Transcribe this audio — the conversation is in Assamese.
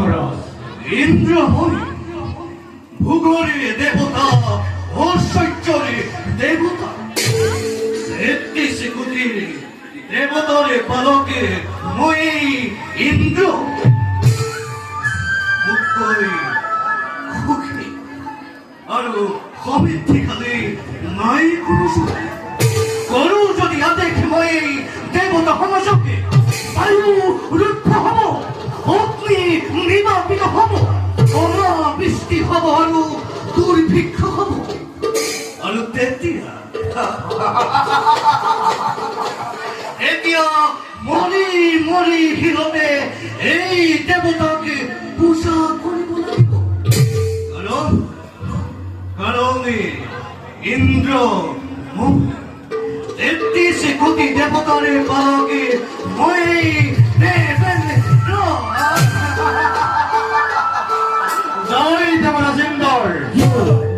মহাৰাজ। ইন্দ্ৰমণি ভূগোলে দেবতা, ঐশ্বৰ্যৰে দেবতা, ৩৩ কোটি দেবতাৰে পালকে মই ইন্দ্ৰ মুক্তই সুখী আৰু সমৃদ্ধিশালী নাই কোনো সুখী। কৰো যদি আদেশ মই দেৱতা সমাজকে বায়ু ৰুদ্ধ হব, অগ্নি নিৰ্বাপিত হব, অনাবৃষ্টি হব আৰু দুৰ্ভিক্ষ হব। আৰু তেতিয়া মৰি মৰি সিহঁতে এই দেৱতাকে পূজা কৰিব লাগিব। কাৰণ ইন্দ্ৰ মোক ৩৩ কোটি দেৱতাৰে পালকে মই জয় দেৱৰাজ ইন্দ্ৰৰ।